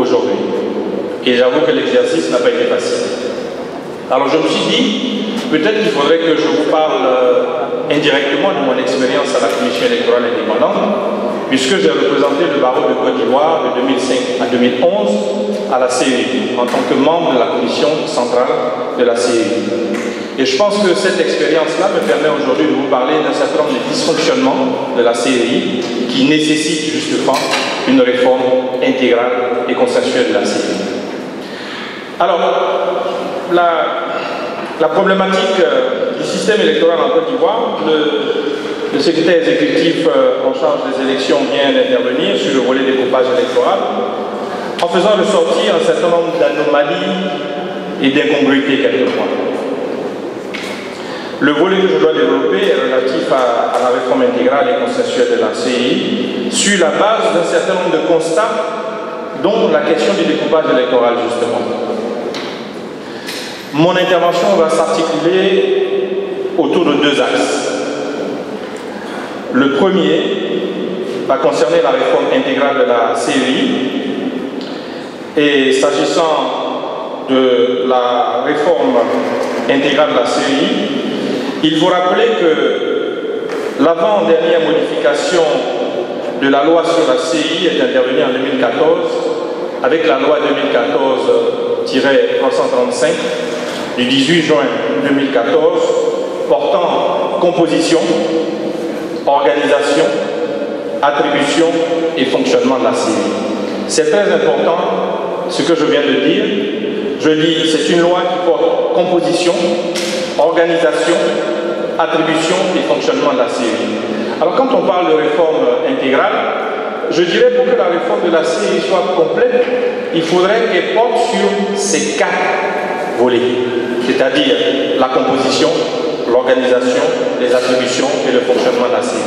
aujourd'hui. Et j'avoue que l'exercice n'a pas été facile. Alors je me suis dit, peut-être qu'il faudrait que je vous parle indirectement de mon expérience à la Commission électorale indépendante, puisque j'ai représenté le barreau de Côte d'Ivoire de 2005 à 2011 à la CEI, en tant que membre de la commission centrale de la CEI. Et je pense que cette expérience-là me permet aujourd'hui de vous parler d'un certain nombre de dysfonctionnements de la CEI qui nécessitent justement une réforme intégrale et consensuelle de la CEI. Alors, la problématique du système électoral en Côte d'Ivoire, le secrétaire exécutif en charge des élections vient d'intervenir sur le volet découpage électoral en faisant ressortir un certain nombre d'anomalies et d'incongruités quelquefois. Le volet que je dois développer est relatif à la réforme intégrale et consensuelle de la CEI sur la base d'un certain nombre de constats, dont la question du découpage électoral justement. Mon intervention va s'articuler autour de deux axes. Le premier va concerner la réforme intégrale de la CEI. Et s'agissant de la réforme intégrale de la CEI, il faut rappeler que l'avant-dernière modification de la loi sur la CEI est intervenue en 2014 avec la loi 2014-335 du 18 juin 2014 portant composition, organisation, attribution et fonctionnement de la CEI. C'est très important ce que je viens de dire. Je dis c'est une loi qui porte composition, organisation, attribution et fonctionnement de la CEI. Alors quand on parle de réforme intégrale, je dirais pour que la réforme de la CEI soit complète, il faudrait qu'elle porte sur ces quatre volets, c'est-à-dire la composition, l'organisation, les attributions et le fonctionnement de la CEI.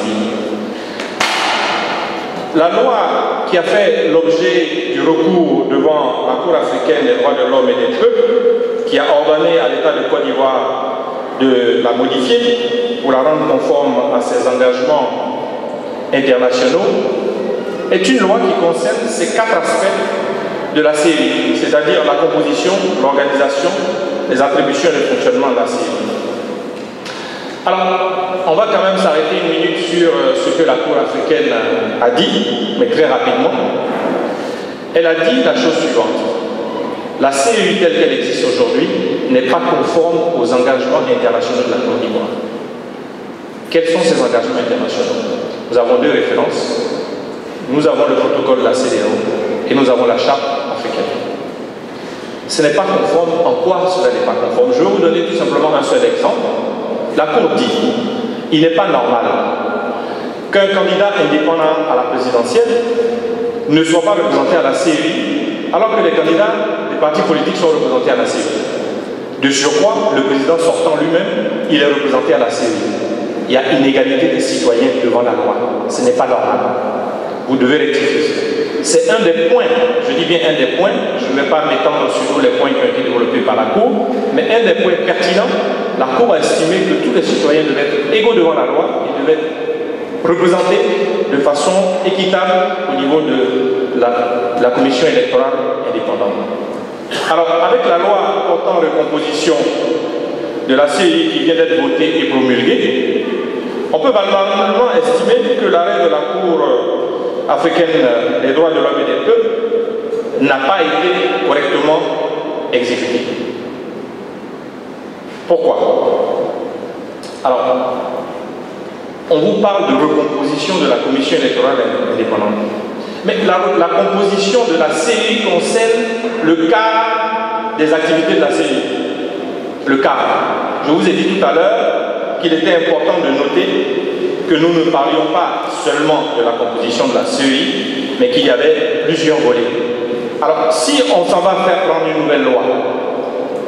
La loi qui a fait l'objet du recours devant la Cour africaine des droits de l'homme et des peuples, qui a ordonné à l'État de Côte d'Ivoire de la modifier pour la rendre conforme à ses engagements internationaux, est une loi qui concerne ces quatre aspects de la CEI, c'est-à-dire la composition, l'organisation, les attributions et le fonctionnement de la CEI. Alors, on va quand même s'arrêter une minute sur ce que la Cour africaine a dit, mais très rapidement. Elle a dit la chose suivante. La CEI telle qu'elle existe aujourd'hui n'est pas conforme aux engagements internationaux de la Côte d'Ivoire. Quels sont ces engagements internationaux? Nous avons deux références. Nous avons le protocole de la CEDEAO et nous avons la charte africaine. Ce n'est pas conforme. En quoi cela n'est pas conforme? Je vais vous donner tout simplement un seul exemple. La Cour dit il n'est pas normal qu'un candidat indépendant à la présidentielle ne soit pas représenté à la CEI alors que les candidats des partis politiques sont représentés à la CEI. De surcroît, le président sortant lui-même, il est représenté à la CEI. Il y a inégalité des citoyens devant la loi. Ce n'est pas normal. Vous devez rectifier ça. C'est un des points, je dis bien un des points, je ne vais pas m'étendre sur tous les points qui ont été développés par la Cour, mais un des points pertinents, la Cour a estimé que tous les citoyens devaient être égaux devant la loi et devaient être représentés de façon équitable au niveau de la Commission électorale indépendante. Alors, avec la loi portant recomposition de la CEI qui vient d'être votée et promulguée, on peut valablement estimer que l'arrêt de la Cour africaine des droits de l'homme et des peuples n'a pas été correctement exécuté. Pourquoi? Alors, on vous parle de recomposition de la Commission électorale indépendante. Mais la composition de la CEI concerne le cadre des activités de la CEI. Le cadre. Je vous ai dit tout à l'heure qu'il était important de noter que nous ne parlions pas seulement de la composition de la CEI, mais qu'il y avait plusieurs volets. Alors, si on s'en va faire prendre une nouvelle loi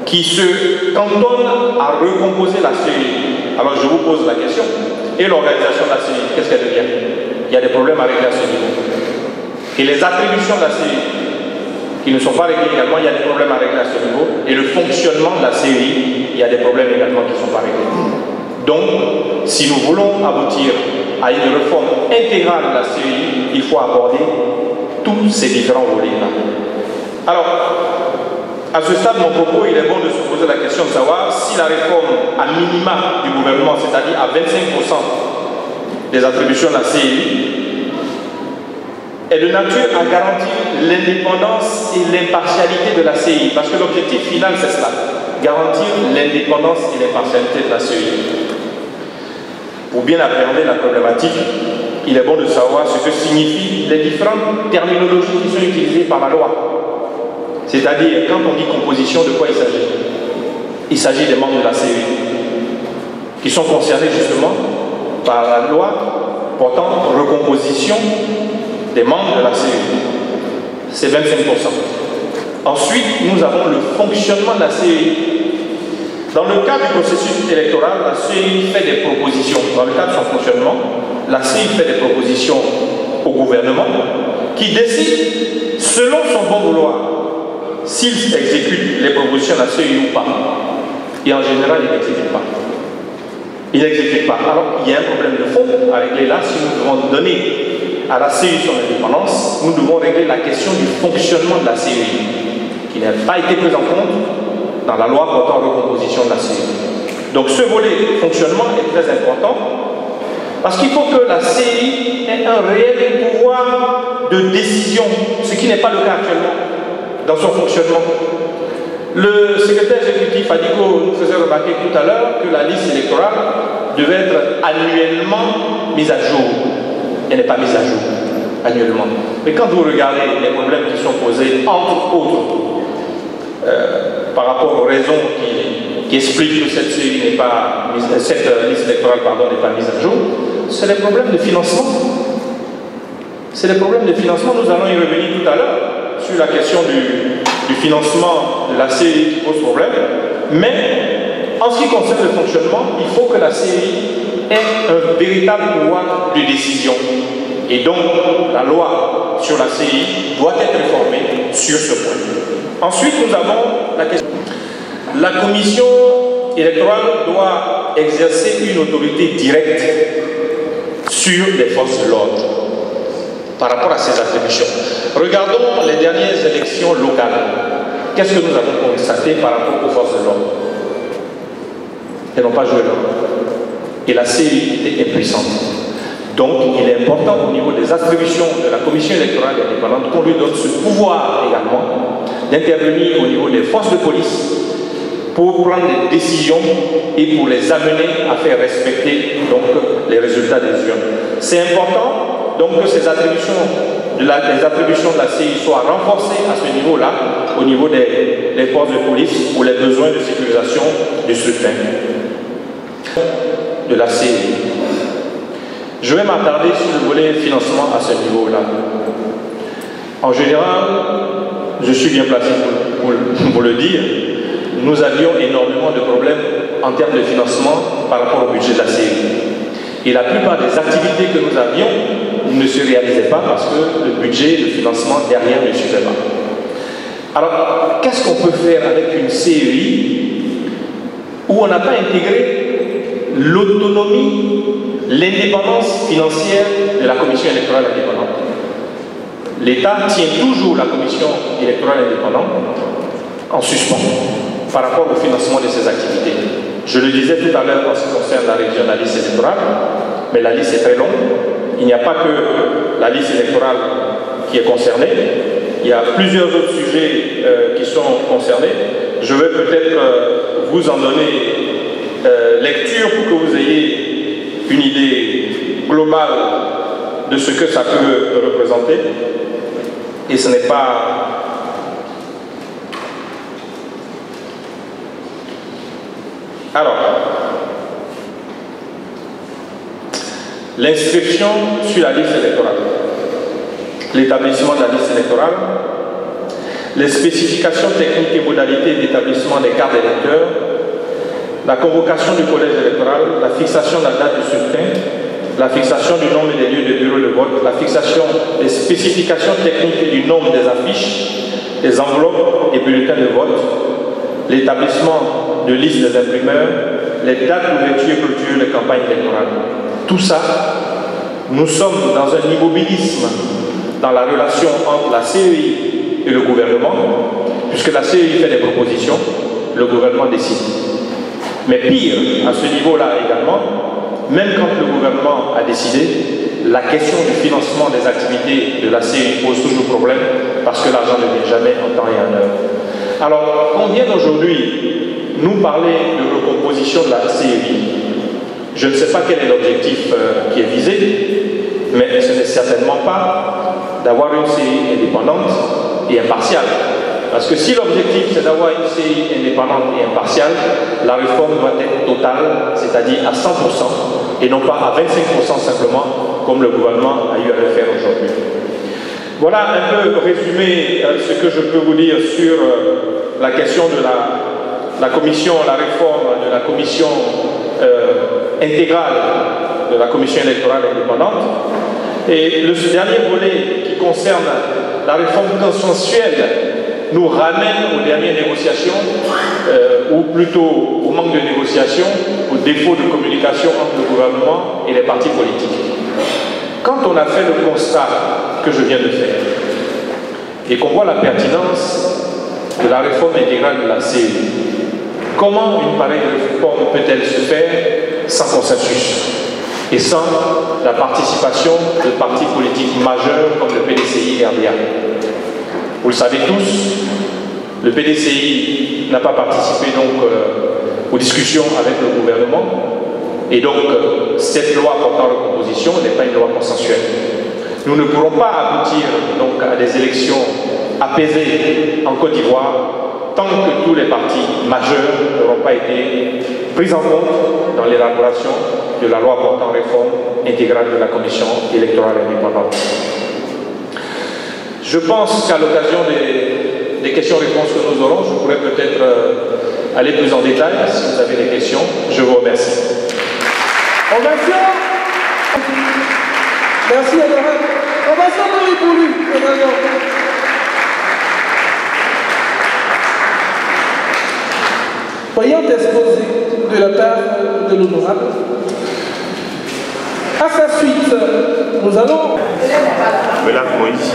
qui se cantonne à recomposer la CEI, alors je vous pose la question, et l'organisation de la CEI, qu'est-ce qu'elle devient? Il y a des problèmes avec la CEI. Et les attributions de la CEI, qui ne sont pas réglées également, il y a des problèmes à régler à ce niveau. Et le fonctionnement de la CEI, il y a des problèmes également qui ne sont pas réglés. Donc, si nous voulons aboutir à une réforme intégrale de la CEI, il faut aborder tous ces différents volets-là. Alors, à ce stade, mon propos, il est bon de se poser la question de savoir si la réforme à minima du gouvernement, c'est-à-dire à 25% des attributions de la CEI, est de nature à garantir l'indépendance et l'impartialité de la CEI. Parce que l'objectif final, c'est cela, garantir l'indépendance et l'impartialité de la CEI. Pour bien appréhender la problématique, il est bon de savoir ce que signifient les différentes terminologies qui sont utilisées par la loi. C'est-à-dire, quand on dit composition, de quoi il s'agit? Il s'agit des membres de la CEI qui sont concernés justement par la loi portant recomposition des membres de la CEI. C'est 25%. Ensuite, nous avons le fonctionnement de la CEI. Dans le cadre du processus électoral, la CEI fait des propositions. Dans le cadre de son fonctionnement, la CEI fait des propositions au gouvernement qui décide, selon son bon vouloir, s'il exécute les propositions de la CEI ou pas. Et en général, il n'exécute pas. Il n'exécute pas. Alors, il y a un problème de fond à régler là. Si nous devons donner à la CEI son indépendance, nous devons régler la question du fonctionnement de la CEI, qui n'a pas été prise en compte dans la loi portant recomposition de la CEI. Donc, ce volet fonctionnement est très important, parce qu'il faut que la CEI ait un réel pouvoir de décision, ce qui n'est pas le cas actuellement dans son fonctionnement. Le secrétaire exécutif Adiko nous faisait remarquer tout à l'heure que la liste électorale devait être annuellement mise à jour. Elle n'est pas mise à jour annuellement. Mais quand vous regardez les problèmes qui sont posés, entre autres, par rapport aux raisons qui expliquent que cette liste électorale n'est pas mise à jour, c'est les problèmes de financement. C'est les problèmes de financement. Nous allons y revenir tout à l'heure sur la question du financement de la CEI qui pose problème. Mais en ce qui concerne le fonctionnement, il faut que la CEI ait un véritable pouvoir de décision. Et donc, la loi sur la CEI doit être réformée sur ce point. Ensuite, nous avons la question. La commission électorale doit exercer une autorité directe sur les forces de l'ordre par rapport à ses attributions. Regardons les dernières élections locales. Qu'est-ce que nous avons constaté par rapport aux forces de l'ordre? Elles n'ont pas joué leur rôle. Et la CEI était impuissante. Donc, il est important au niveau des attributions de la commission électorale indépendante qu'on lui donne ce pouvoir également d'intervenir au niveau des forces de police pour prendre des décisions et pour les amener à faire respecter donc, les résultats des urnes. C'est important donc, que ces attributions les attributions de la CEI soient renforcées à ce niveau-là, au niveau des forces de police pour les besoins de sécurisation du scrutin de la CEI. Je vais m'attarder sur le volet financement à ce niveau-là. En général, je suis bien placé pour le dire, nous avions énormément de problèmes en termes de financement par rapport au budget de la CEI. Et la plupart des activités que nous avions ne se réalisaient pas parce que le budget, le financement derrière ne suffisait pas. Alors, qu'est-ce qu'on peut faire avec une CEI où on n'a pas intégré l'autonomie, l'indépendance financière de la commission électorale indépendante? L'État tient toujours la commission électorale indépendante en suspens par rapport au financement de ses activités. Je le disais tout à l'heure en ce qui concerne la révision de la liste électorale, mais la liste est très longue. Il n'y a pas que la liste électorale qui est concernée, il y a plusieurs autres sujets qui sont concernés. Je vais peut-être vous en donner lecture pour que vous ayez une idée globale de ce que ça peut représenter. Et ce n'est pas... Alors, l'inscription sur la liste électorale, l'établissement de la liste électorale, les spécifications techniques et modalités d'établissement des cartes d'électeurs, la convocation du collège électoral, la fixation de la date du scrutin, la fixation du nombre des lieux de bureau de vote, la fixation des spécifications techniques et du nombre des affiches, des enveloppes et bulletins de vote, l'établissement de listes des imprimeurs, les dates d'ouverture et clôture des campagnes électorales. Tout ça, nous sommes dans un immobilisme dans la relation entre la CEI et le gouvernement, puisque la CEI fait des propositions, le gouvernement décide. Mais pire, à ce niveau-là également, même quand le gouvernement a décidé, la question du financement des activités de la CEI pose toujours problème parce que l'argent ne vient jamais en temps et en heure. Alors, on vient aujourd'hui nous parler de recomposition de la CEI. Je ne sais pas quel est l'objectif qui est visé, mais ce n'est certainement pas d'avoir une CEI indépendante et impartiale. Parce que si l'objectif c'est d'avoir une CEI indépendante et impartiale, la réforme doit être totale, c'est-à-dire à 100%, et non pas à 25% simplement, comme le gouvernement a eu à le faire aujourd'hui. Voilà un peu résumé ce que je peux vous dire sur la question de la commission, la réforme de la commission intégrale de la commission électorale indépendante. Et le dernier volet qui concerne la réforme consensuelle nous ramène aux dernières négociations, ou plutôt au manque de négociation, au défaut de communication entre le gouvernement et les partis politiques. Quand on a fait le constat que je viens de faire, et qu'on voit la pertinence de la réforme intégrale de la CEI, comment une pareille réforme peut-elle se faire sans consensus et sans la participation de partis politiques majeurs comme le PDCI et RDA? Vous le savez tous, le PDCI n'a pas participé donc aux discussions avec le gouvernement, et donc cette loi portant recomposition n'est pas une loi consensuelle. Nous ne pourrons pas aboutir donc à des élections apaisées en Côte d'Ivoire tant que tous les partis majeurs n'auront pas été pris en compte dans l'élaboration de la loi portant réforme intégrale de la commission électorale indépendante. Je pense qu'à l'occasion des questions-réponses que nous aurons, je pourrais peut-être aller plus en détail. Si vous avez des questions, je vous remercie. Ovation. Merci Honorable. Ovation pour lui. Voyant exposé de la part de l'Honorable, à sa suite, nous allons... Mélac Moïse.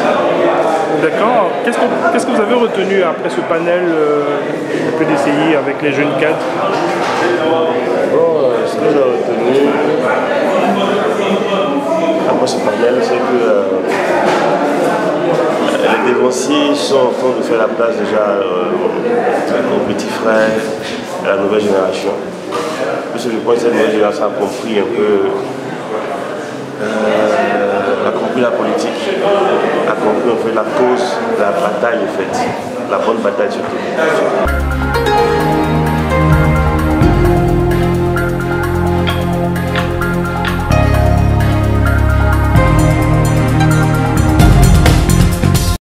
D'accord. Qu'est-ce que vous avez retenu après ce panel de PDCI avec les jeunes cadres? Bon, ce que j'ai retenu après ce panel, c'est que les dévanciers sont en train de faire la place déjà aux petits frères, à la nouvelle génération. Parce que je pense que cette nouvelle génération a compris un peu a compris la politique, a compris en fait la cause de la bataille en fait, la bonne bataille surtout.